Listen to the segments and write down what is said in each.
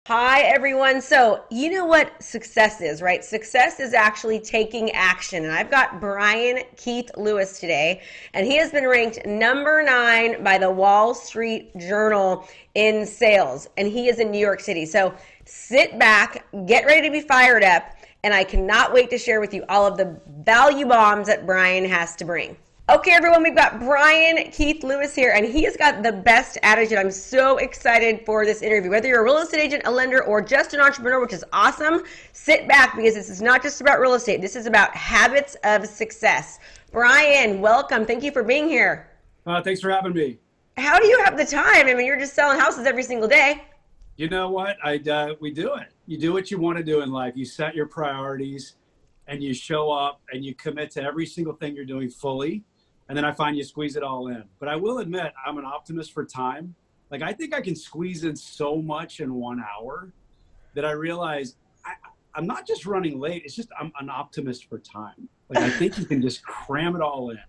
Hi, everyone. So, you know what success is, right? Success is actually taking action. And I've got Brian Keith Lewis today, and he has been ranked number 9 by the Wall Street Journal in sales, and he is in New York City. So, sit back, get ready to be fired up, and I cannot wait to share with you all of the value bombs that Brian has to bring. Okay, everyone, we've got Brian Keith Lewis here, and he has got the best attitude. I'm so excited for this interview. Whether you're a real estate agent, a lender, or just an entrepreneur, which is awesome, sit back because this is not just about real estate. This is about habits of success. Brian, welcome. Thank you for being here. Thanks for having me. How do you have the time? I mean, you're just selling houses every single day. You know what? We do it. You do what you want to do in life. You set your priorities and you show up and you commit to every single thing you're doing fully. And then I find you squeeze it all in. But I will admit, I'm an optimist for time. Like, I think I can squeeze in so much in 1 hour that I realize I'm not just running late. It's just I'm an optimist for time. Like, I think you can just cram it all in.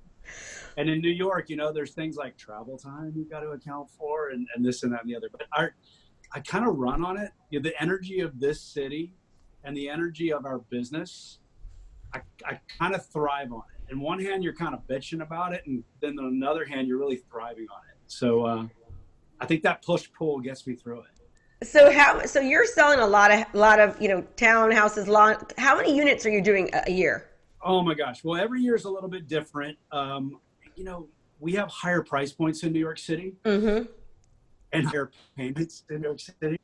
And in New York, there's things like travel time you've got to account for and this and that and the other. But I kind of run on it. The energy of this city and the energy of our business, I kind of thrive on it. In one hand, you're kind of bitching about it, and then on another hand, you're really thriving on it. So I think that push-pull gets me through it. So you're selling a lot of townhouses. How many units are you doing a year? Oh my gosh! Well, every year is a little bit different. We have higher price points in New York City, and higher payments in New York City.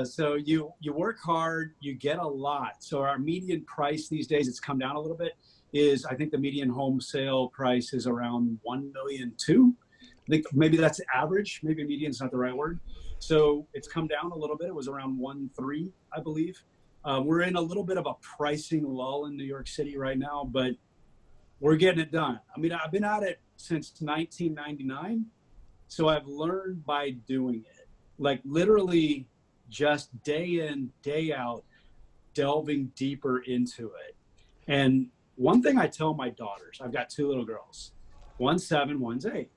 So you work hard, you get a lot. So our median price these days, it's come down a little bit. I think the median home sale price is around 1.2 million. I think maybe that's average. Maybe median is not the right word. So it's come down a little bit. It was around 1.3, I believe. We're in a little bit of a pricing lull in New York City right now, but we're getting it done. I mean, I've been at it since 1999. So I've learned by doing it, like literally just day in, day out, delving deeper into it. And one thing I tell my daughters, I've got 2 little girls, one's 7, one's 8,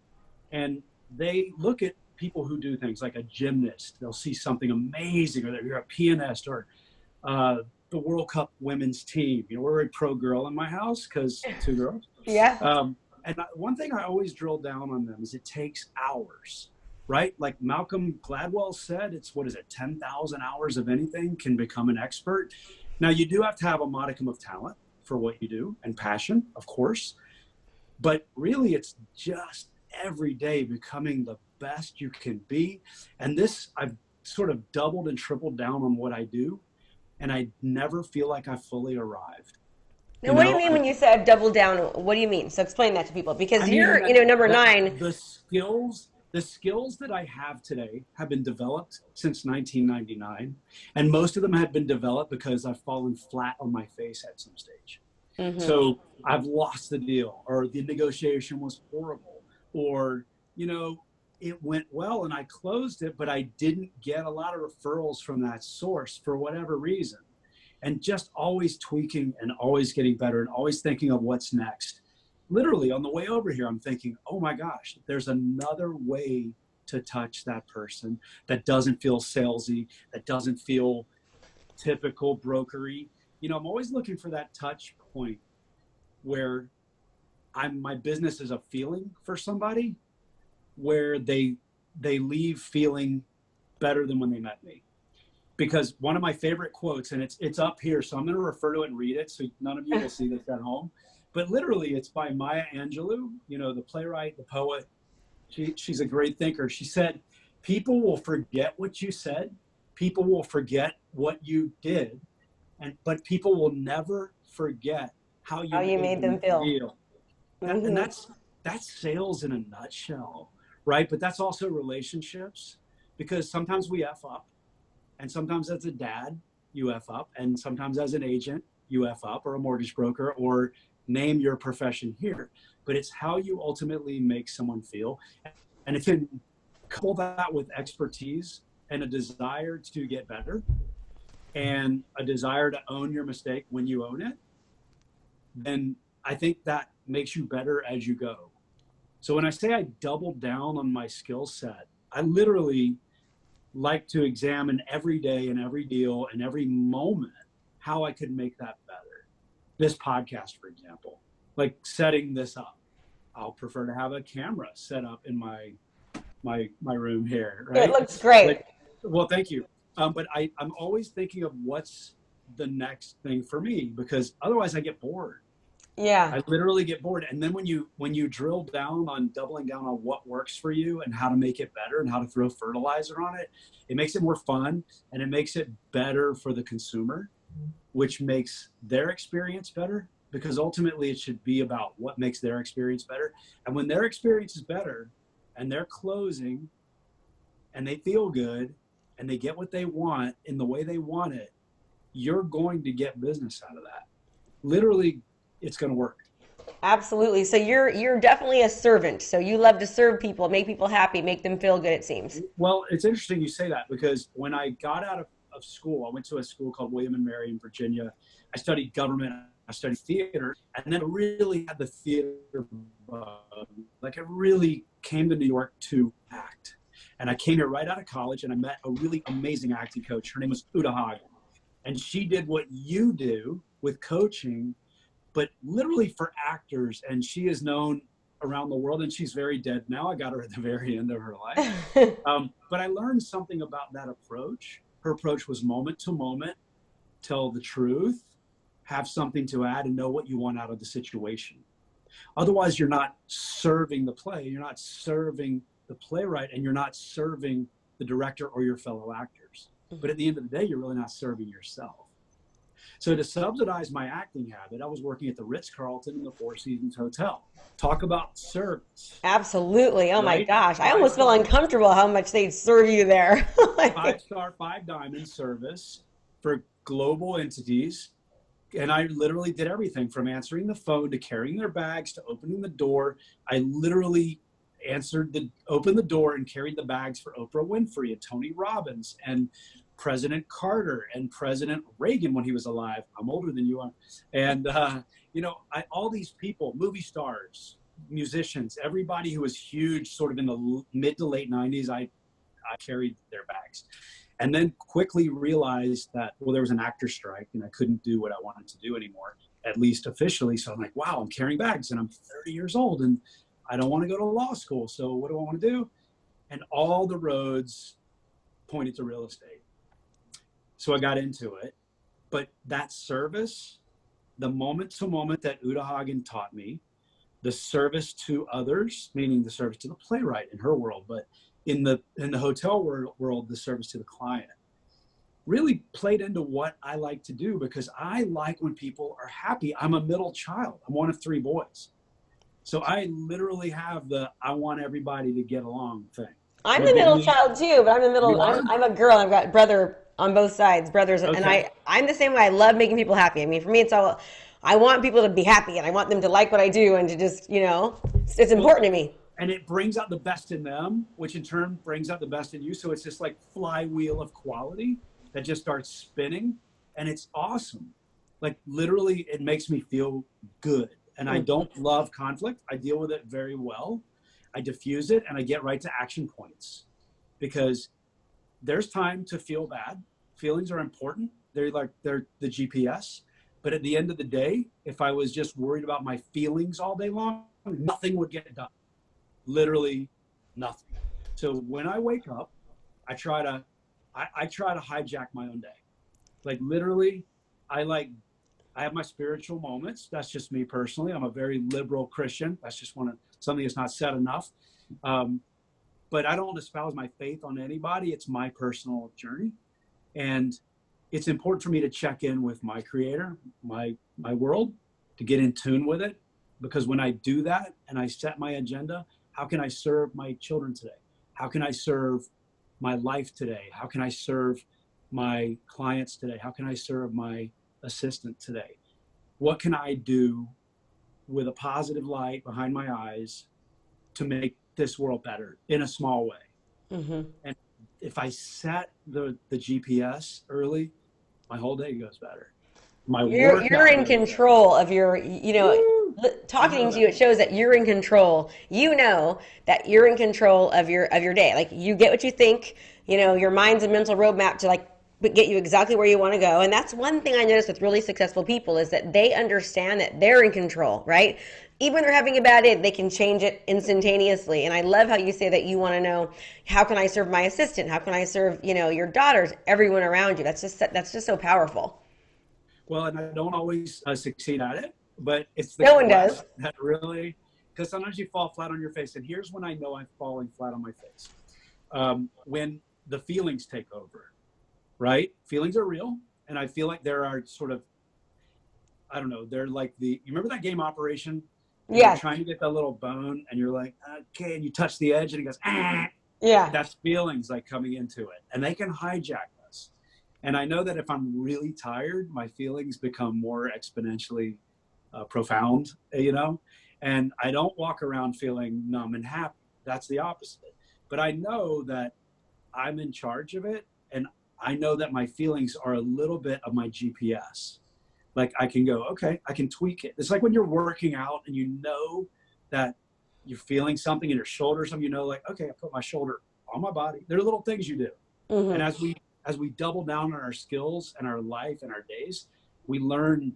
and they look at people who do things like a gymnast. They'll see something amazing, or you're a pianist, or the World Cup women's team. We're a very pro girl in my house because 2 girls. Yeah. And one thing I always drill down on them is it takes hours, right? Like Malcolm Gladwell said, it's 10,000 hours of anything can become an expert. Now, you do have to have a modicum of talent for what you do and passion, of course, but really it's just every day becoming the best you can be. And this, I've sort of doubled and tripled down on what I do, and I never feel like I fully arrived. Now, what do you mean when you said double down? What do you mean? So explain that to people, because you're, number 9. The skills that I have today have been developed since 1999, and most of them have been developed because I've fallen flat on my face at some stage. So I've lost the deal, or the negotiation was horrible, or it went well and I closed it, but I didn't get a lot of referrals from that source for whatever reason. And just always tweaking and always getting better and always thinking of what's next. Literally on the way over here, I'm thinking, oh my gosh, there's another way to touch that person that doesn't feel salesy, that doesn't feel typical brokery. I'm always looking for that touch point where my business is a feeling for somebody, where they leave feeling better than when they met me. Because one of my favorite quotes, and it's up here, so I'm going to refer to it and read it, so none of you will see this at home. But literally, it's by Maya Angelou, the playwright, the poet. She's a great thinker. She said, people will forget what you said, people will forget what you did, but people will never forget how you made them feel. And that's sales in a nutshell, right? But that's also relationships, because sometimes we F up. And sometimes as a dad, you F up. And sometimes as an agent, you F up, or a mortgage broker, or name your profession here. But it's how you ultimately make someone feel. And if you can couple that with expertise and a desire to get better, and a desire to own your mistake when you own it, then I think that makes you better as you go. So when I say I doubled down on my skill set, I literally like to examine every day and every deal and every moment how I could make that better. This podcast, for example, like setting this up. I'll prefer to have a camera set up in my room here, right? It looks great. Like, well, thank you. But I'm always thinking of what's the next thing for me, because otherwise I get bored. Yeah. I literally get bored. And then when you drill down on doubling down on what works for you and how to make it better and how to throw fertilizer on it, it makes it more fun and it makes it better for the consumer, which makes their experience better, because ultimately it should be about what makes their experience better. And when their experience is better and they're closing and they feel good and they get what they want in the way they want it, you're going to get business out of that. Literally, it's going to work. Absolutely. So you're definitely a servant. So you love to serve people, make people happy, make them feel good, it seems. Well, it's interesting you say that, because when I got out of school, I went to a school called William and Mary in Virginia. I studied government, I studied theater, and then I really had the theater bug. Like, I really came to New York to act. And I came here right out of college, and I met a really amazing acting coach. Her name was Uta Hagen. And she did what you do with coaching, but literally for actors. And she is known around the world, and she's very dead now. I got her at the very end of her life. But I learned something about that approach. Her approach was moment to moment, tell the truth, have something to add, and know what you want out of the situation. Otherwise, you're not serving the play, you're not serving the playwright, and you're not serving the director or your fellow actors. But at the end of the day, you're really not serving yourself. So to subsidize my acting habit, I was working at the Ritz-Carlton in the Four Seasons Hotel. Talk about service. Absolutely. Oh my gosh. I almost feel uncomfortable how much they serve you there. 5-star, 5-diamond service for global entities. And I literally did everything from answering the phone to carrying their bags to opening the door. I literally opened the door and carried the bags for Oprah Winfrey and Tony Robbins and President Carter and President Reagan when he was alive. I'm older than you are. And, all these people, movie stars, musicians, everybody who was huge sort of in the mid to late 90s, I carried their bags. And then quickly realized that, there was an actor strike and I couldn't do what I wanted to do anymore, at least officially. So I'm like, wow, I'm carrying bags and I'm 30 years old and I don't want to go to law school. So what do I want to do? And all the roads pointed to real estate. So I got into it. But that service, the moment to moment that Uta Hagen taught me, the service to others, meaning the service to the playwright in her world, but in the hotel world, the service to the client, really played into what I like to do, because I like when people are happy. I'm a middle child. I'm one of 3 boys. So I literally have I want everybody to get along thing. I'm the middle child too, but I'm a girl. I've got brother on both sides, brothers. Okay. And I'm the same way. I love making people happy. I mean, for me, it's all, I want people to be happy and I want them to like what I do and to just, it's important to me. And it brings out the best in them, which in turn brings out the best in you. So it's this like flywheel of quality that just starts spinning, and it's awesome. Like literally it makes me feel good. And I don't love conflict. I deal with it very well. I diffuse it and I get right to action points, because there's time to feel bad. Feelings are important. They're the GPS. But at the end of the day, if I was just worried about my feelings all day long, nothing would get done. Literally nothing. So when I wake up, I try to hijack my own day. Like literally, I have my spiritual moments. That's just me personally. I'm a very liberal Christian. That's just something that's not said enough. But I don't espouse my faith on anybody. It's my personal journey. And it's important for me to check in with my creator, my world, to get in tune with it. Because when I do that and I set my agenda, how can I serve my children today? How can I serve my life today? How can I serve my clients today? How can I serve my assistant today? What can I do with a positive light behind my eyes to make this world better in a small way? Mm-hmm. And if I set the GPS early, my whole day goes better. You're in control of your, talking to you, it shows that you're in control. You know that you're in control of your day. Like you get what you think, your mind's a mental roadmap to like get you exactly where you want to go. And that's one thing I noticed with really successful people is that they understand that they're in control, right? Even when they're having a bad day, they can change it instantaneously. And I love how you say that you want to know, how can I serve my assistant? How can I serve, your daughters, everyone around you? That's just so powerful. Well, and I don't always succeed at it, but it's the No one does. quest that really, because sometimes you fall flat on your face. And here's when I know I'm falling flat on my face. When the feelings take over, right? Feelings are real. And I feel like there are sort of, I don't know, they're like you remember that game Operation? And you're Yes. trying to get that little bone and you're like, okay, and you touch the edge and it goes, ah. Yeah. That's feelings like coming into it. And they can hijack us. And I know that if I'm really tired, my feelings become more exponentially profound, and I don't walk around feeling numb and happy. That's the opposite. But I know that I'm in charge of it. And I know that my feelings are a little bit of my GPS. Like I can go, okay, I can tweak it. It's like when you're working out and you know that you're feeling something in your shoulder, something, like, okay, I put my shoulder on my body. There are little things you do. Mm-hmm. And as we double down on our skills and our life and our days, we learn,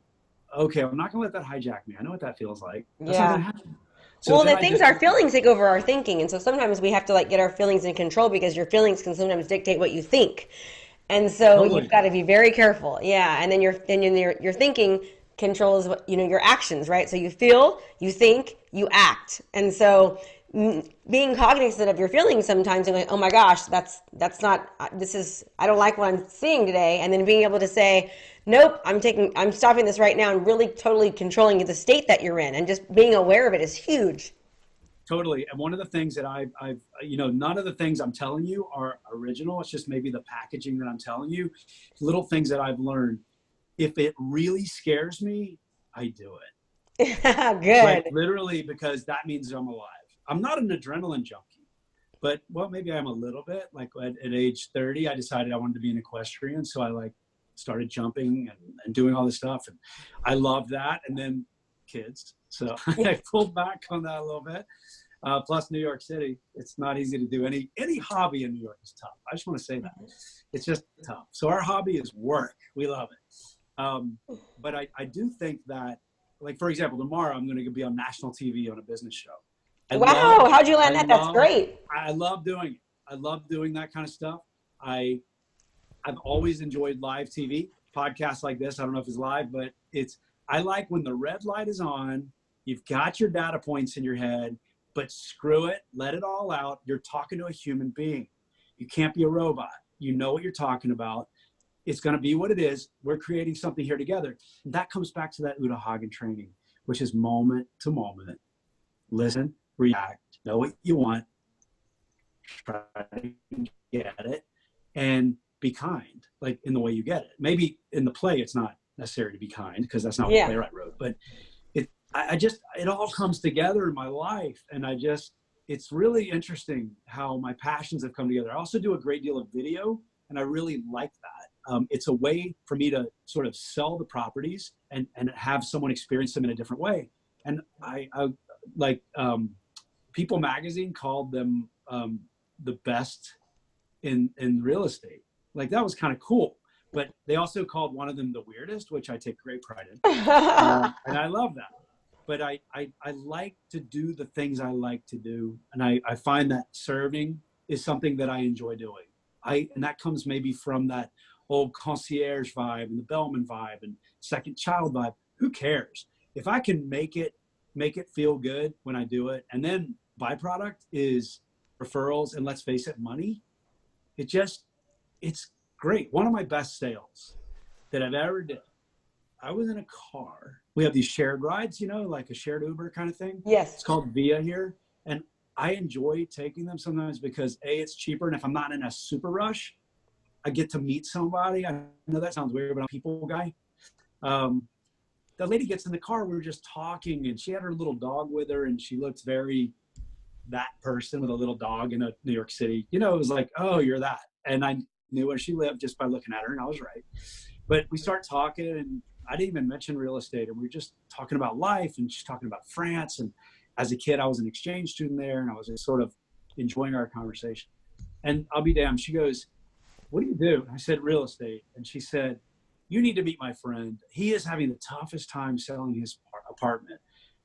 okay, I'm not gonna let that hijack me. I know what that feels like. That's not Yeah. gonna happen. So Well, then the things, our feelings take over our thinking, and so sometimes we have to like get our feelings in control because your feelings can sometimes dictate what you think, and so you've totally, got to be very careful. Yeah, and then your thinking controls what your actions, right? So you feel, you think, you act, and so being cognizant of your feelings sometimes and like, oh my gosh, that's not this is I don't like what I'm seeing today, and then being able to say, nope, I'm stopping this right now, and really totally controlling the state that you're in, and just being aware of it is huge. totally. And one of the things that I've none of the things I'm telling you are original. It's just maybe the packaging that I'm telling you, little things that I've learned. If it really scares me, I do it. Like Good. literally, because that means I'm alive. I'm not an adrenaline junkie, but well, maybe I'm a little bit. Like at age 30, I decided I wanted to be an equestrian. So I like started jumping and doing all this stuff. And I loved that. And then kids. So I pulled back on that a little bit. Plus New York City, it's not easy to do any hobby in New York is tough. I just want to say that it's just tough. So our hobby is work. We love it. But I do think that, like, for example, tomorrow I'm going to be on national TV on a business show. Wow, how'd you land that? That's great. I love doing it. I love doing that kind of stuff. I've always enjoyed live TV, podcasts like this. I don't know if it's live, but I like when the red light is on, you've got your data points in your head, but screw it, let it all out. You're talking to a human being. You can't be a robot. You know what you're talking about. It's going to be what it is. We're creating something here together. And that comes back to that Uta Hagen training, which is moment to moment. Listen, react, know what you want, try to get it, and be kind, like in the way you get it. Maybe in the play, it's not necessary to be kind because that's not what the playwright wrote. But it all comes together in my life. And it's really interesting how my passions have come together. I also do a great deal of video, and I really like that. It's a way for me to sort of sell the properties and have someone experience them in a different way. And I like People Magazine called them the best in real estate. Like that was kind of cool. But they also called one of them the weirdest, which I take great pride in. And I love that. But I like to do the things I like to do. And I find that serving is something that I enjoy doing. And that comes maybe from that old concierge vibe and the bellman vibe and second child vibe. Who cares? If I can make it feel good when I do it, and then byproduct is referrals and, let's face it, money. It's great. One of my best sales that I've ever did, I was in a car. We have these shared rides, like a shared Uber kind of thing. Yes. It's called Via here. And I enjoy taking them sometimes because it's cheaper. And if I'm not in a super rush, I get to meet somebody. I know that sounds weird, but I'm a people guy. The lady gets in the car. We were just talking, and she had her little dog with her, and she looked very that person with a little dog in New York City. It was like, oh, you're that. And I knew where she lived just by looking at her, and I was right. But we start talking, and I didn't even mention real estate, and we were just talking about life, and she's talking about France. And as a kid, I was an exchange student there, and I was just sort of enjoying our conversation. And I'll be damned. She goes, what do you do? I said, real estate. And she said, you need to meet my friend. He is having the toughest time selling his apartment.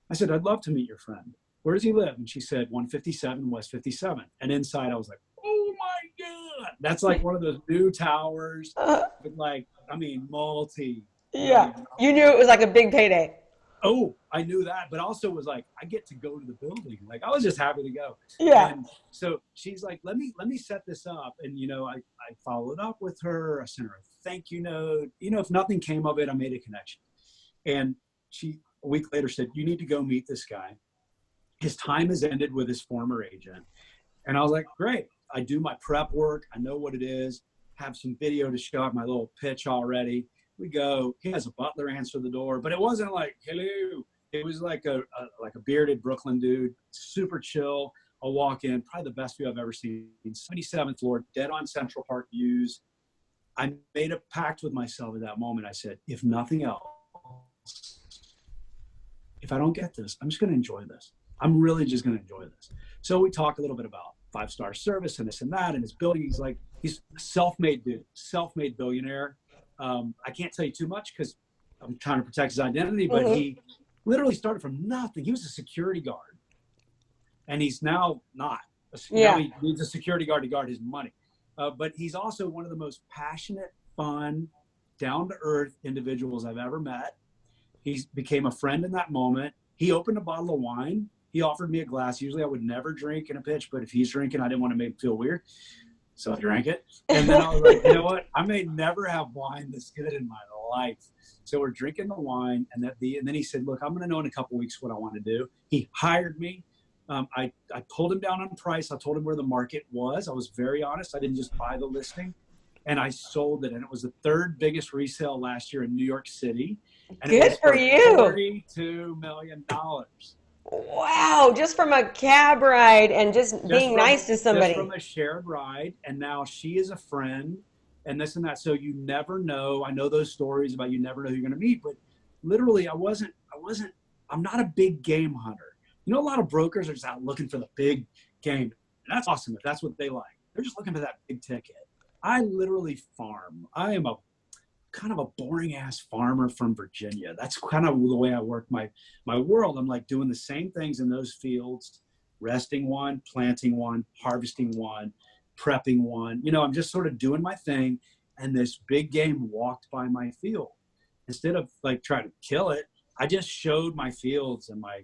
I said, I'd love to meet your friend. Where does he live? And she said, 157 West 57. And inside I was like, oh my God. That's like one of those new towers with like, I mean, multi. Yeah. You knew it was like a big payday. Oh, I knew that, but also was like, I get to go to the building. Like I was just happy to go. Yeah. And so she's like, let me set this up. And, you know, I followed up with her. I sent her a thank you note. You know, if nothing came of it, I made a connection. And she, a week later, said, you need to go meet this guy. His time has ended with his former agent. And I was like, great. I do my prep work. I know what it is. Have some video to show up my little pitch already. We go, he has a butler answer the door, but it wasn't like, hello. It was like a bearded Brooklyn dude, super chill. I'll walk in, probably the best view I've ever seen. 77th floor, dead on Central Park views. I made a pact with myself at that moment. I said, if nothing else, if I don't get this, I'm just going to enjoy this. I'm really just going to enjoy this. So we talk a little bit about 5-star service and this and that, and his building. He's like, he's a self-made dude, self-made billionaire. I can't tell you too much because I'm trying to protect his identity, but he literally started from nothing. He was a security guard, and he's now not. Now he needs a security guard to guard his money. But he's also one of the most passionate, fun, down-to-earth individuals I've ever met. He became a friend in that moment. He opened a bottle of wine. He offered me a glass. Usually I would never drink in a pitch, but if he's drinking, I didn't want to make him feel weird. So I drank it. And then I was like, you know what? I may never have wine this good in my life. So we're drinking the wine. And then he said, look, I'm going to know in a couple of weeks what I want to do. He hired me. I pulled him down on price. I told him where the market was. I was very honest. I didn't just buy the listing. And I sold it. And it was the third biggest resale last year in New York City. And good for you. $42 million. Wow, just from a cab ride and just being nice to somebody. Just from a shared ride, and now she is a friend, and this and that. So you never know. I know those stories about you never know who you're going to meet, but literally, I'm not a big game hunter. You know, a lot of brokers are just out looking for the big game, and that's awesome if that's what they like. They're just looking for that big ticket. I literally farm. I am a kind of a boring ass farmer from Virginia. That's kind of the way I work my world. I'm like doing the same things in those fields, resting one, planting one, harvesting one, prepping one. You know, I'm just sort of doing my thing. And this big game walked by my field. Instead of like trying to kill it, I just showed my fields and my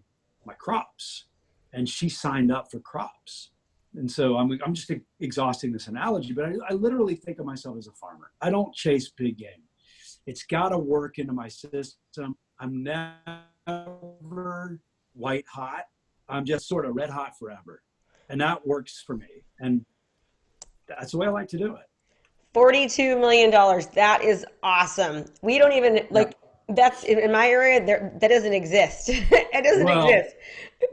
crops. And she signed up for crops. And so I'm just exhausting this analogy, but I literally think of myself as a farmer. I don't chase big game. It's got to work into my system. I'm never white hot. I'm just sort of red hot forever. And that works for me. And that's the way I like to do it. $42 million. That is awesome. We don't even that's in my area. That doesn't exist. It doesn't exist.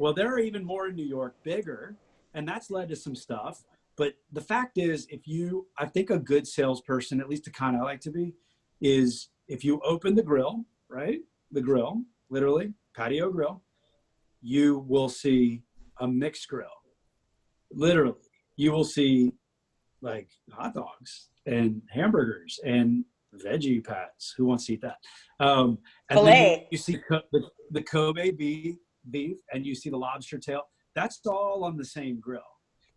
Well, there are even more in New York, bigger. And that's led to some stuff. But the fact is, I think a good salesperson, at least the kind I like to be, is if you open the grill, right? The grill, literally, patio grill, you will see a mixed grill. Literally, you will see like hot dogs and hamburgers and veggie pats. Who wants to eat that? And then you see the Kobe beef, and you see the lobster tail. That's all on the same grill.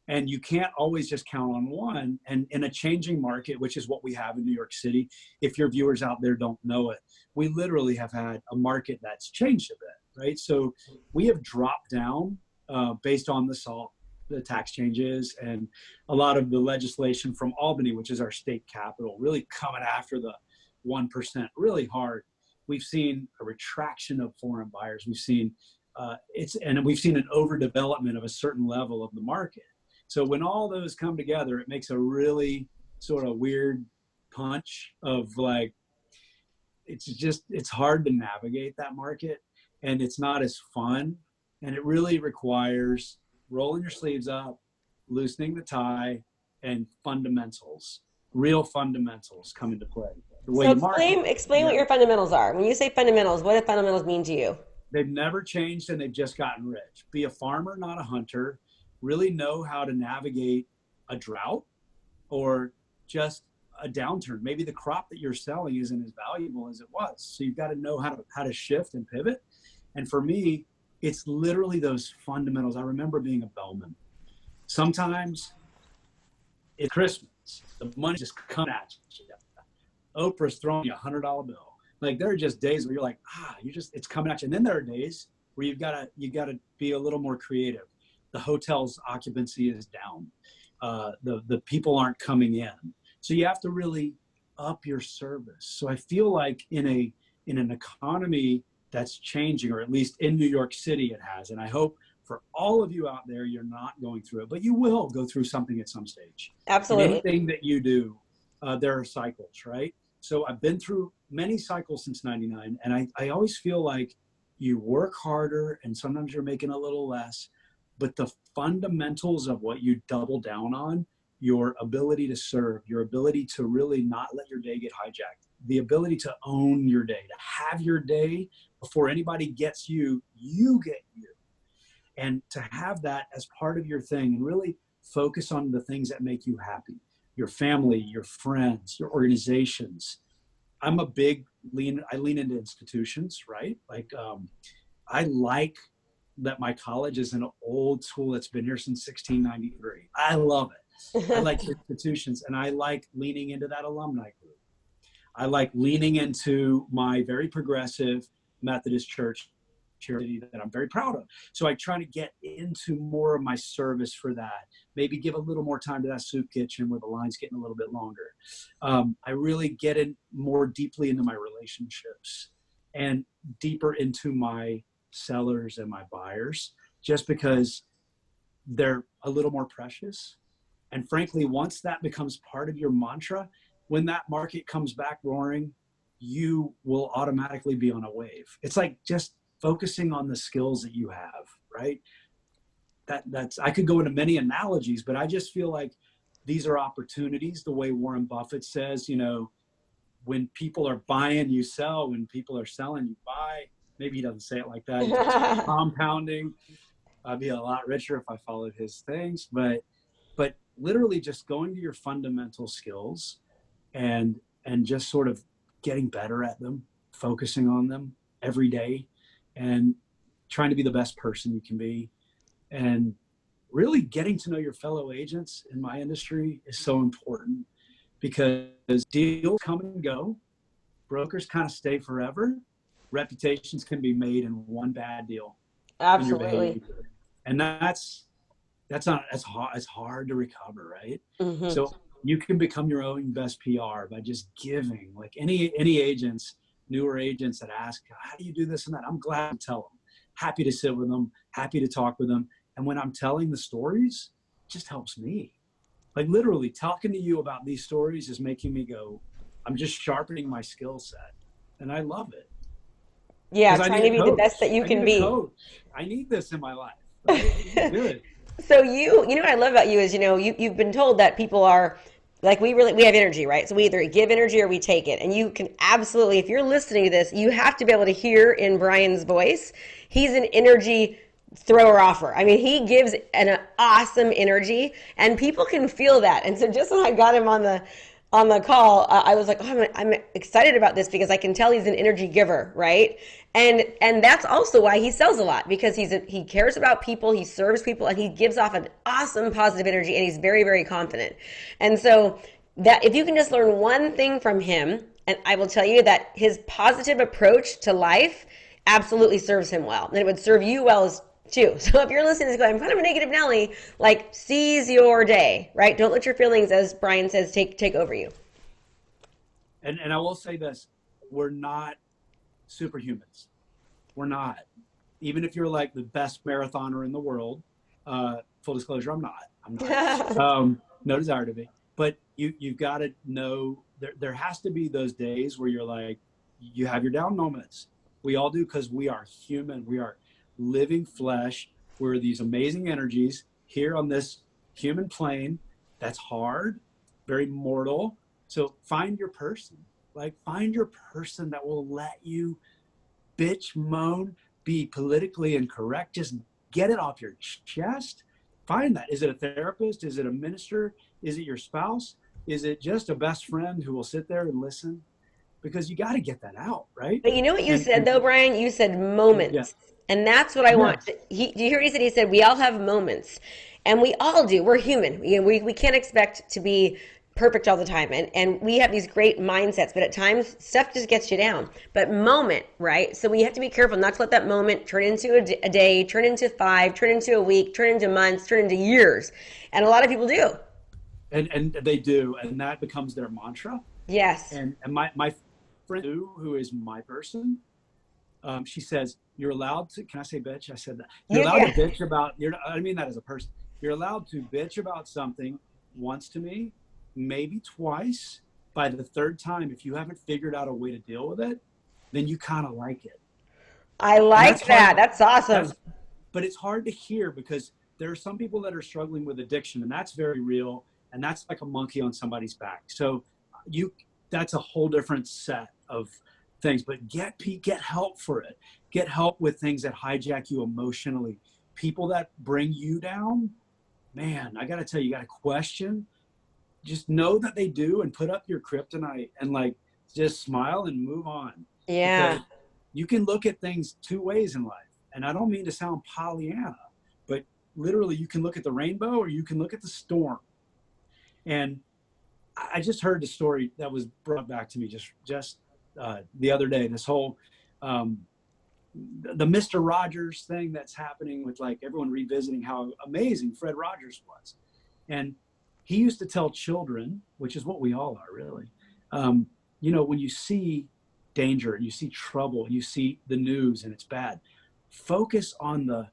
And you can't always just count on one. And in a changing market, which is what we have in New York City, if your viewers out there don't know it, we literally have had a market that's changed a bit, right? So we have dropped down based on the tax changes and a lot of the legislation from Albany, which is our state capital, really coming after the 1% really hard. We've seen a retraction of foreign buyers. We've seen we've seen an overdevelopment of a certain level of the market. So when all those come together, it makes a really sort of weird punch of like, it's hard to navigate that market, and it's not as fun. And it really requires rolling your sleeves up, loosening the tie, and fundamentals, real fundamentals come into play. Explain what your fundamentals are. When you say fundamentals, what do fundamentals mean to you? They've never changed, and they've just gotten rich. Be a farmer, not a hunter. Really know how to navigate a drought or just a downturn. Maybe the crop that you're selling isn't as valuable as it was. So you've got to know how to shift and pivot. And for me, it's literally those fundamentals. I remember being a bellman. Sometimes it's Christmas. The money just comes at you. Oprah's throwing you $100 bill. Like, there are just days where you're like, it's coming at you. And then there are days where you gotta be a little more creative. The hotel's occupancy is down. The people aren't coming in. So you have to really up your service. So I feel like in an economy that's changing, or at least in New York City it has, and I hope for all of you out there, you're not going through it, but you will go through something at some stage. Absolutely. And anything that you do, there are cycles, right? So I've been through many cycles since 99, and I always feel like you work harder and sometimes you're making a little less, but the fundamentals of what you double down on, your ability to serve, your ability to really not let your day get hijacked, the ability to own your day, to have your day before anybody gets you, you get you. And to have that as part of your thing and really focus on the things that make you happy, your family, your friends, your organizations. I'm a big I lean into institutions, right? Like, I like that my college is an old school that's been here since 1693. I love it. I like institutions, and I like leaning into that alumni group. I like leaning into my very progressive Methodist church that I'm very proud of. So I try to get into more of my service for that. Maybe give a little more time to that soup kitchen where the line's getting a little bit longer. I really get in more deeply into my relationships and deeper into my sellers and my buyers, just because they're a little more precious. And frankly, once that becomes part of your mantra, when that market comes back roaring, you will automatically be on a wave. It's like just focusing on the skills that you have, right? That's I could go into many analogies, but I just feel like these are opportunities. The way Warren Buffett says, when people are buying, you sell. When people are selling, you buy. Maybe he doesn't say it like that. He talks about compounding. I'd be a lot richer if I followed his things, but literally just going to your fundamental skills and just sort of getting better at them, focusing on them every day, and trying to be the best person you can be. And really getting to know your fellow agents in my industry is so important, because deals come and go. Brokers kind of stay forever. Reputations can be made in one bad deal. Absolutely. And that's hard to recover, right? Mm-hmm. So you can become your own best PR by just giving. Like any agents, newer agents that ask, how do you do this and that? I'm glad to tell them. Happy to sit with them, happy to talk with them. And when I'm telling the stories, it just helps me. Like, literally talking to you about these stories is making me go, I'm just sharpening my skill set. And I love it. Yeah, trying to be the best that you can be. I need this in my life. Right? Good. So you know what I love about you is, you've been told that people are like, we have energy, right? So we either give energy or we take it. And you can absolutely, if you're listening to this, you have to be able to hear in Brian's voice, he's an energy thrower offer. I mean, he gives an awesome energy, and people can feel that. And so just when I got him on the call, I was like, I'm excited about this, because I can tell he's an energy giver, right? And that's also why he sells a lot, because he cares about people, he serves people, and he gives off an awesome positive energy, and he's very, very confident. And so that if you can just learn one thing from him, and I will tell you that his positive approach to life absolutely serves him well, and it would serve you well as too. So if you're listening to this going, I'm kind of a negative Nelly, like, seize your day, right? Don't let your feelings, as Brian says, take over you. And I will say this, we're not superhumans. We're not. Even if you're like the best marathoner in the world, full disclosure, I'm not. No desire to be. But you've got to know there has to be those days where you're like, you have your down moments. We all do, because we are human. We are living flesh. We're these amazing energies here on this human plane. That's hard, very mortal. So find your person. Like, find your person that will let you bitch, moan, be politically incorrect. Just get it off your chest. Find that. Is it a therapist? Is it a minister? Is it your spouse? Is it just a best friend who will sit there and listen? Because you got to get that out, right? But you know what you said And though, Brian? You said yeah, moments. And that's what I want. yes. Do you hear what he said? He said, we all have moments. And we all do. We're human. We can't expect to be perfect all the time. And we have these great mindsets, but at times stuff just gets you down. But moment, right? So we have to be careful not to let that moment turn into a day, turn into 5, turn into a week, turn into months, turn into years. And a lot of people do. And they do, and that becomes their mantra. Yes. And my friend who is my person, she says, you're allowed to, can I say bitch? I said that. You're allowed to bitch about, I mean that as a person. You're allowed to bitch about something once to me, maybe twice. By the third time, if you haven't figured out a way to deal with it, then you kind of like it. I And that's like hard. that. That's awesome. But it's hard to hear because there are some people that are struggling with addiction, and that's very real. And that's like a monkey on somebody's back. So that's a whole different set of things, but get help for it. Get help with things that hijack you emotionally. People that bring you down, man, I got to tell you, you got to question. Just know that they do, and put up your kryptonite and like just smile and move on. Yeah. Because you can look at things two ways in life. And I don't mean to sound Pollyanna, but literally you can look at the rainbow or you can look at the storm. And I just heard the story that was brought back to me just the other day. This whole the Mr. Rogers thing that's happening with like everyone revisiting how amazing Fred Rogers was, and he used to tell children, which is what we all are really. When you see danger and you see trouble and you see the news and it's bad, focus on the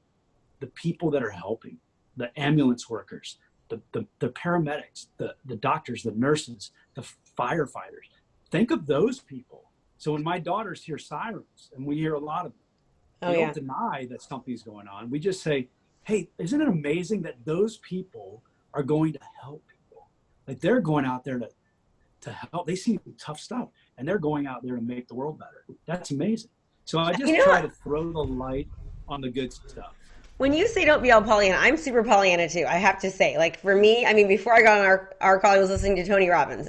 people that are helping, the ambulance workers, the paramedics, the doctors, the nurses, the firefighters. Think of those people. So when my daughters hear sirens, and we hear a lot of them, we don't deny that something's going on. We just say, hey, isn't it amazing that those people are going to help people? Like they're going out there to help. They see tough stuff and they're going out there to make the world better. That's amazing. So I just try to throw the light on the good stuff. When you say don't be all Pollyanna, I'm super Pollyanna too. I have to say, like for me, I mean, before I got on our call, I was listening to Tony Robbins.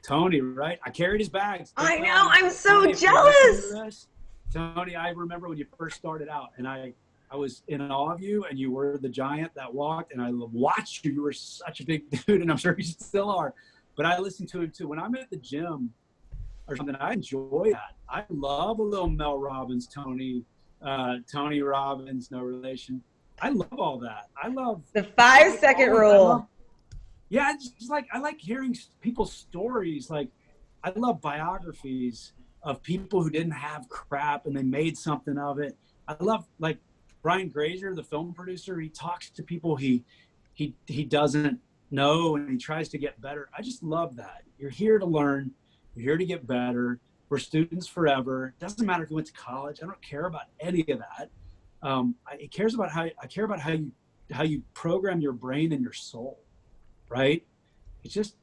Tony, right? I carried his bags. I know. I'm so jealous. Tony, I remember when you first started out, and I was in awe of you, and you were the giant that walked, and I watched you. You were such a big dude, and I'm sure you still are. But I listened to him too. When I'm at the gym or something, I enjoy that. I love a little Mel Robbins, Tony Robbins, no relation. I love all that. I love the 5-second rule. I like hearing people's stories. Like I love biographies of people who didn't have crap and they made something of it. I love like Brian Grazer, the film producer. He talks to people he doesn't know and he tries to get better. I just love that. You're here to learn. You're here to get better. We're students forever. It doesn't matter if you went to college. I don't care about any of that. I care about how you program your brain and your soul, right? It's just,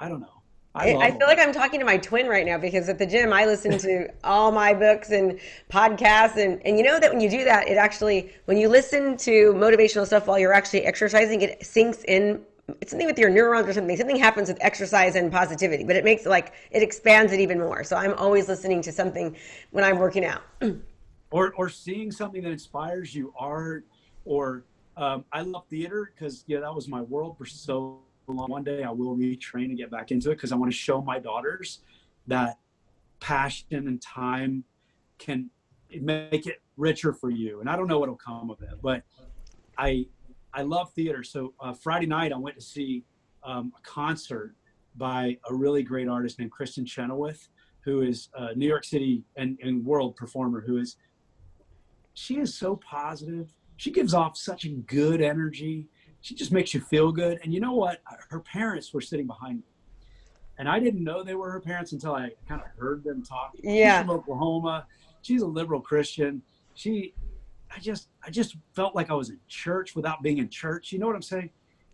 I don't know. I feel like I'm talking to my twin right now because at the gym I listen to all my books and podcasts and you know that when you do that, it actually, when you listen to motivational stuff while you're actually exercising, it sinks in. It's something with your neurons or something. Something happens with exercise and positivity, but it makes it expands it even more. So I'm always listening to something when I'm working out. Or seeing something that inspires you, art, or I love theater because that was my world for so long. One day I will retrain and get back into it because I want to show my daughters that passion and time can make it richer for you. And I don't know what'll come of it, but I love theater. So Friday night I went to see a concert by a really great artist named Kristen Chenoweth, who is a New York City and world performer. She is so positive. She gives off such a good energy. She just makes you feel good. And you know what? Her parents were sitting behind me. And I didn't know they were her parents until I kind of heard them talk. Yeah. She's from Oklahoma. She's a liberal Christian. I just felt like I was in church without being in church. You know what I'm saying?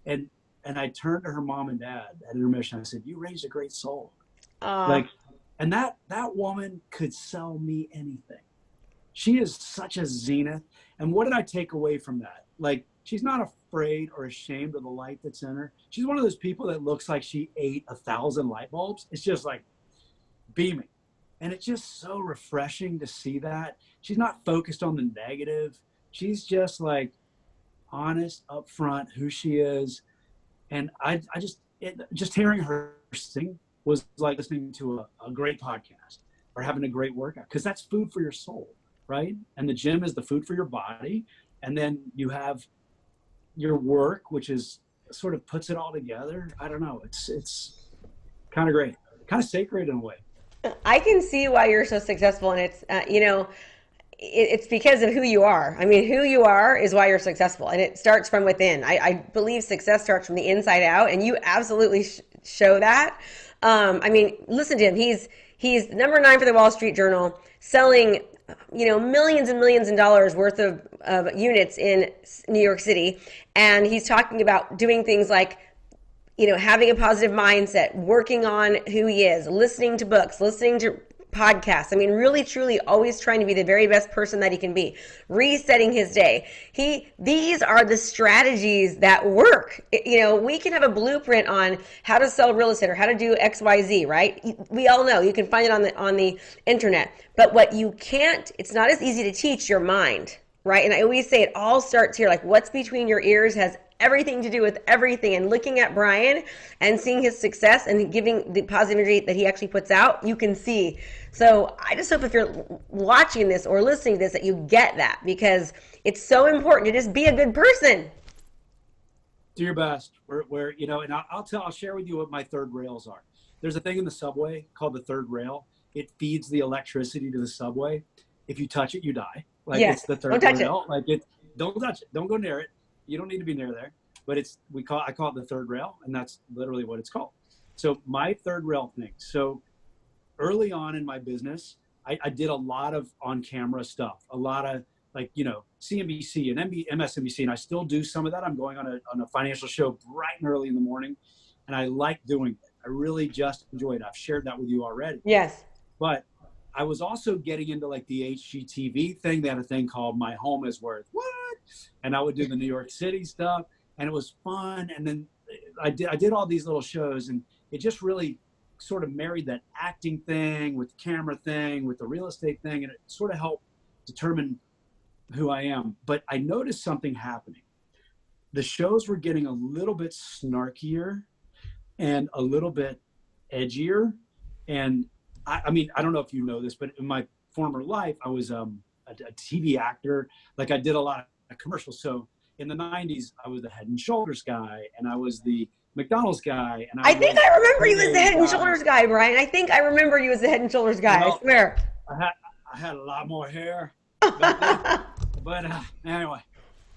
And I turned to her mom and dad at intermission. I said, "You raised a great soul." And that woman could sell me anything. She is such a zenith. And what did I take away from that? Like she's not afraid or ashamed of the light that's in her. She's one of those people that looks like she ate 1,000 light bulbs. It's just like beaming. And it's just so refreshing to see that. She's not focused on the negative. She's just like honest, upfront, who she is. And just hearing her sing was like listening to a great podcast or having a great workout, because that's food for your soul, right? And the gym is the food for your body. And then you have your work, which is sort of puts it all together. I don't know. It's kind of great, kind of sacred in a way. I can see why you're so successful, and it's it's because of who you are. I mean, who you are is why you're successful, and it starts from within. I believe success starts from the inside out, and you absolutely show that. I mean, listen to him. He's number 9 for the Wall Street Journal, selling millions and millions of dollars worth of units in New York City, and he's talking about doing things like having a positive mindset, working on who he is, listening to books, listening to podcasts. I mean, really, truly always trying to be the very best person that he can be, resetting his day. These are the strategies that work. We can have a blueprint on how to sell real estate or how to do XYZ, right? We all know. You can find it on the internet. But what you can't, it's not as easy to teach your mind, right? And I always say it all starts here. Like, what's between your ears has everything to do with everything. And looking at Brian and seeing his success and giving the positive energy that he actually puts out, you can see. So I just hope if you're watching this or listening to this that you get that, because it's so important to just be a good person. Do your best. And I'll share with you what my third rails are. There's a thing in the subway called the third rail. It feeds the electricity to the subway. If you touch it, you die. Like, yes. It's the third rail. Like, don't touch it. Don't go near it. You don't need to be near there, but I call it the third rail, and that's literally what it's called. So my third rail thing. So early on in my business, I did a lot of on-camera stuff, a lot of CNBC and MSNBC, and I still do some of that. I'm going on a financial show bright and early in the morning, and I like doing it. I really just enjoy it. I've shared that with you already. Yes. But I was also getting into like the HGTV thing. They had a thing called My Home is Worth What? And I would do the New York City stuff, and it was fun. And then I did all these little shows, and it just really sort of married that acting thing with the camera thing, with the real estate thing, and it sort of helped determine who I am. But I noticed something happening. The shows were getting a little bit snarkier and a little bit edgier. And I mean, I don't know if you know this, but in my former life, I was a TV actor. Like, I did a lot of commercials. So in the 90s, I was the Head and Shoulders guy, and I was the McDonald's guy. And I think I remember you as the Head and Shoulders guy, Brian. I think I remember you as the Head and Shoulders guy. I swear. I had a lot more hair. But anyway,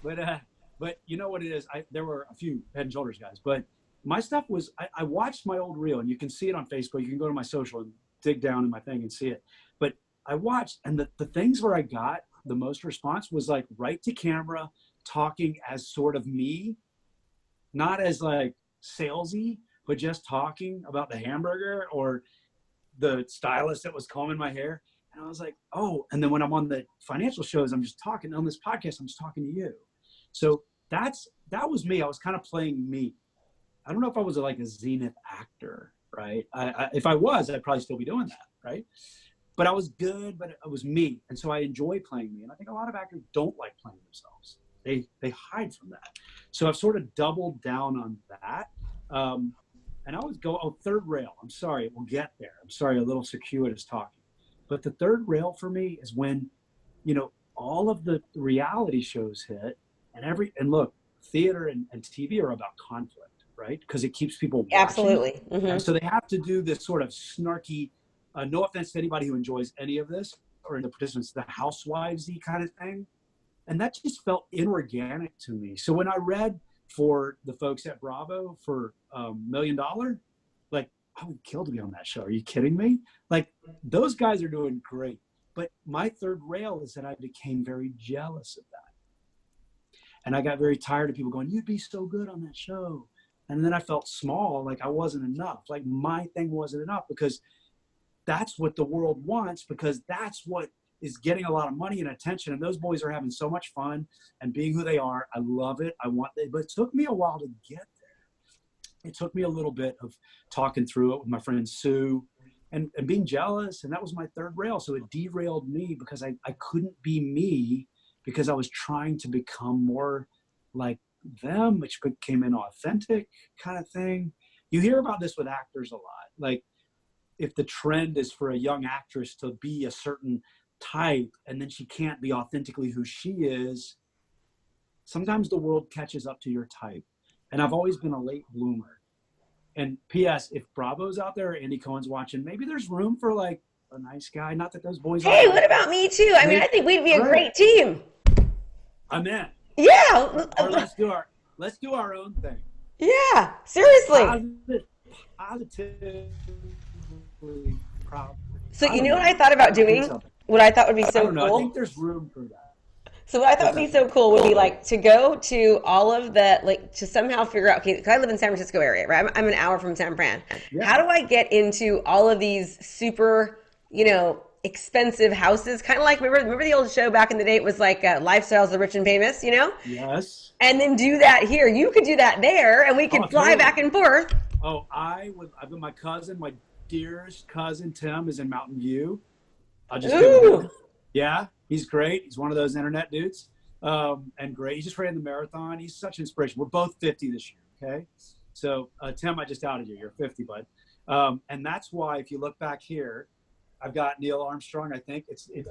but you know what it is? There were a few Head and Shoulders guys, but my stuff was, I watched my old reel, and you can see it on Facebook. You can go to my social and dig down in my thing and see it. But I watched, and the things where I got the most response was like right to camera, talking as sort of me, not as like salesy, but just talking about the hamburger or the stylist that was combing my hair. And I was like, oh, and then when I'm on the financial shows, I'm just talking. On this podcast, I'm just talking to you. So that was me. I was kind of playing me. I don't know if I was like a zenith actor, right? If I was, I'd probably still be doing that, right? But I was good, but it was me. And so I enjoy playing me. And I think a lot of actors don't like playing themselves. They hide from that. So I've sort of doubled down on that. And I always go, third rail. I'm sorry, we'll get there. I'm sorry, a little circuitous talking. But the third rail for me is when, all of the reality shows hit, and look, theater and TV are about conflict, right? Because it keeps people watching. Absolutely. Mm-hmm. And so they have to do this sort of snarky, no offense to anybody who enjoys any of this, or the participants, the housewivesy kind of thing. And that just felt inorganic to me. So when I read for the folks at Bravo for $1 Million, like, I would kill to be on that show. Are you kidding me? Like, those guys are doing great. But my third rail is that I became very jealous of that. And I got very tired of people going, you'd be so good on that show. And then I felt small, like I wasn't enough. Like my thing wasn't enough, because that's what the world wants, because that's what is getting a lot of money and attention, and those boys are having so much fun and being who they are. I love it. I want it, but it took me a while to get there. It took me a little bit of talking through it with my friend Sue and being jealous. And that was my third rail. So it derailed me because I couldn't be me because I was trying to become more like them, which became an authentic kind of thing. You hear about this with actors a lot. Like if the trend is for a young actress to be a certain type and then she can't be authentically who she is, sometimes the world catches up to your type. And I've always been a late bloomer. And P.S., if Bravo's out there or Andy Cohen's watching, maybe there's room for like a nice guy. Not that those boys Hey, what about me too? I mean, I think we'd be a great team. I'm in. Yeah. Or let's do our own thing. Yeah, seriously. Positively proud. So you know what I thought about doing? What I thought would be so cool? I think there's room for that. So what I thought would be so cool would be like to go to all of the, like to somehow figure out, okay, because I live in San Francisco area, right? I'm an hour from San Fran. Yeah. How do I get into all of these super, expensive houses? Kind of like, remember the old show back in the day? It was like Lifestyles of the Rich and Famous, Yes. And then do that here. You could do that there and we could fly back and forth. Oh, my dearest cousin, Tim, is in Mountain View. I'll just go. Yeah, he's great. He's one of those internet dudes, and great. He just ran the marathon. He's such an inspiration. We're both 50 this year, okay? So, Tim, I just outed you. You're 50, bud. And that's why, if you look back here, I've got Neil Armstrong. I think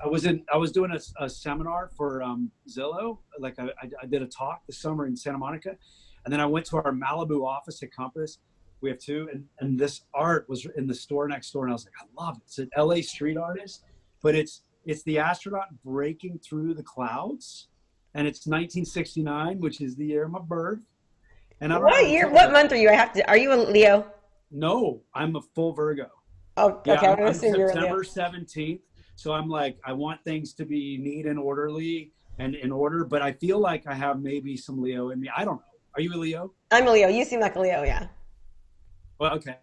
I was doing a seminar for Zillow. Like I did a talk this summer in Santa Monica, and then I went to our Malibu office at Compass. We have two, and this art was in the store next door, and I was like, I love it. It's an LA street artist, but it's the astronaut breaking through the clouds, and it's 1969, which is the year of my birth. And what month are you? Are you a Leo? No, I'm a full Virgo. Oh, okay. Yeah, I'm September 17th. So I'm like, I want things to be neat and orderly and in order, but I feel like I have maybe some Leo in me. I don't know. Are you a Leo? I'm a Leo. You seem like a Leo, yeah. Well, okay.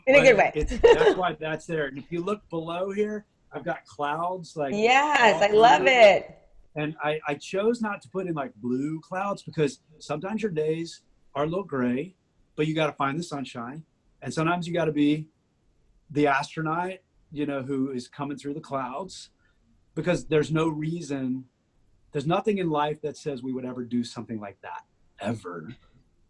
In a good way. That's why that's there. And if you look below here, I've got clouds. Yes, I love it. And I chose not to put in like blue clouds because sometimes your days are a little gray, but you got to find the sunshine. And sometimes you got to be the astronaut, who is coming through the clouds, because there's nothing in life that says we would ever do something like that, ever.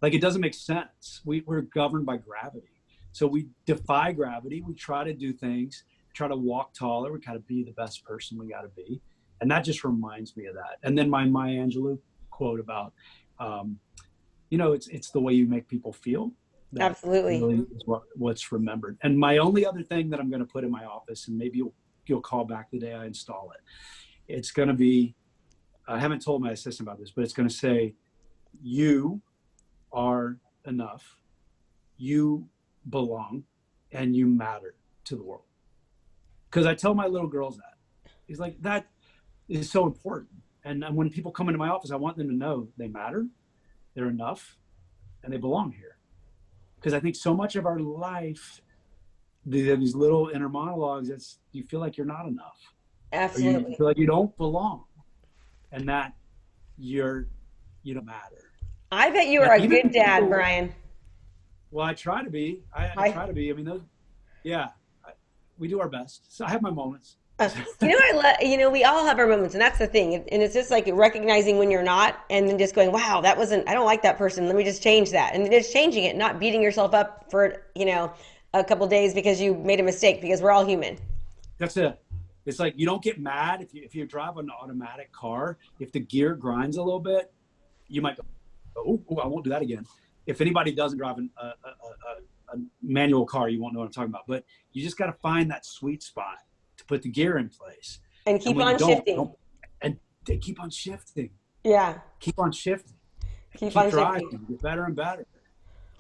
Like, it doesn't make sense. We're governed by gravity. So we defy gravity. We try to do things, try to walk taller. We got to be the best person we got to be. And that just reminds me of that. And then my Maya Angelou quote about, it's the way you make people feel. Absolutely. Really is what's remembered. And my only other thing that I'm going to put in my office, and maybe you'll call back the day I install it. It's going to be, I haven't told my assistant about this, but it's going to say, you are enough, you belong, and you matter to the world. Because I tell my little girls that. It's like, that is so important. And when people come into my office, I want them to know they matter, they're enough, and they belong here. Because I think so much of our life, these little inner monologues, you feel like you're not enough. Absolutely. You feel like you don't belong, and that you don't matter. I bet you are a good dad, Brian. Well, I try to be. I try to be. I mean, we do our best. So I have my moments. We all have our moments, and that's the thing. And it's just like recognizing when you're not, and then just going, wow, I don't like that person. Let me just change that. And just changing it, not beating yourself up for, a couple days because you made a mistake, because we're all human. That's it. It's like, you don't get mad if you drive an automatic car. If the gear grinds a little bit, you might go, oh, I won't do that again. If anybody doesn't drive a manual car, you won't know what I'm talking about. But you just got to find that sweet spot to put the gear in place. And keep on shifting. And they keep on shifting. Yeah. Keep on shifting. Keep on driving. Shifting. Get better and better.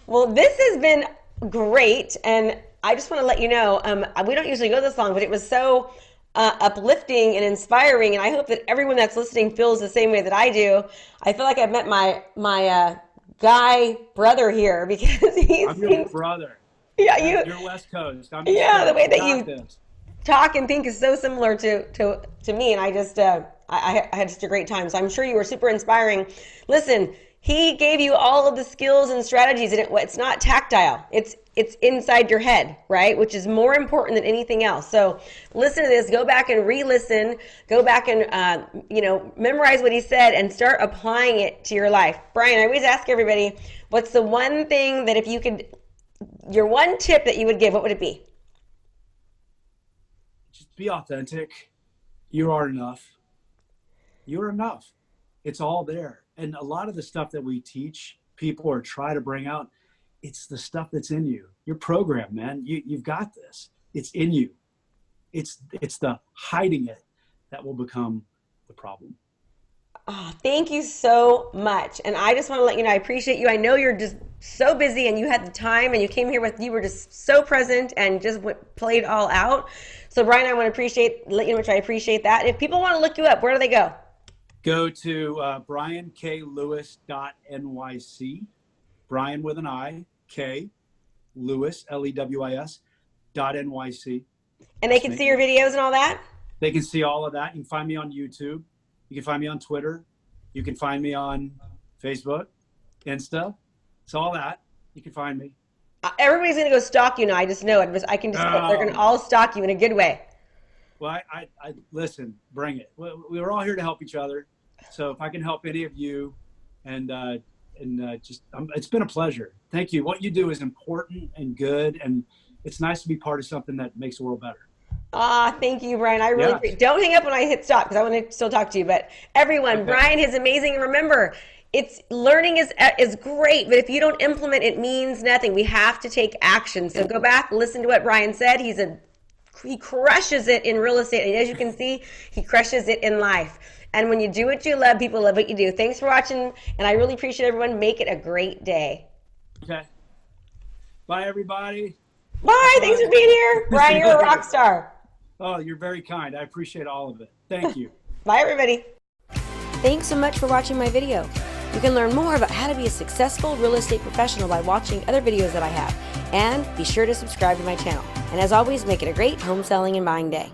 Well, this has been great. And I just want to let you know, we don't usually go this long, but it was so uplifting and inspiring. And I hope that everyone that's listening feels the same way that I do. I feel like I've met my guy brother here, because I'm your brother. Yeah, you're West Coast. The way that you talk and think is so similar to me, and I just I had just a great time. So I'm sure you were super inspiring. Listen, he gave you all of the skills and strategies, and it's not tactile. It's inside your head, right? Which is more important than anything else. So listen to this. Go back and re-listen. Go back and memorize what he said and start applying it to your life. Brian, I always ask everybody, what's the one thing that if you could, your one tip that you would give, what would it be? Just be authentic. You are enough. You're enough. It's all there. And a lot of the stuff that we teach people or try to bring out, it's the stuff that's in you. You're programmed, man. You've got this. It's in you. It's the hiding it that will become the problem. Oh, thank you so much. And I just want to let you know, I appreciate you. I know you're just so busy and you had the time and you were just so present and just played all out. So Brian, I want to let you know how much I appreciate that. If people want to look you up, where do they go? Go to brianklewis.nyc, Brian with an I, K, Lewis, Lewis, .nyc. And they can see your videos and all that? They can see all of that. You can find me on YouTube. You can find me on Twitter. You can find me on Facebook, Insta. It's all that. You can find me. Everybody's going to go stalk you now. I just know it. They're going to all stalk you in a good way. Well, I listen, bring it. We're all here to help each other. So if I can help any of you it's been a pleasure. Thank you. What you do is important and good. And it's nice to be part of something that makes the world better. Thank you, Brian. I really appreciate it. Don't hang up when I hit stop because I want to still talk to you. But everyone, okay. Brian is amazing. And remember, learning is great, but if you don't implement, it means nothing. We have to take action. So go back, listen to what Brian said. He crushes it in real estate. And as you can see, he crushes it in life. And when you do what you love, people love what you do. Thanks for watching. And I really appreciate everyone. Make it a great day. Okay. Bye, everybody. Bye. Thanks for being here. Brian, you're a rock star. Oh, you're very kind. I appreciate all of it. Thank you. Bye, everybody. Thanks so much for watching my video. You can learn more about how to be a successful real estate professional by watching other videos that I have. And be sure to subscribe to my channel. And as always, make it a great home selling and buying day.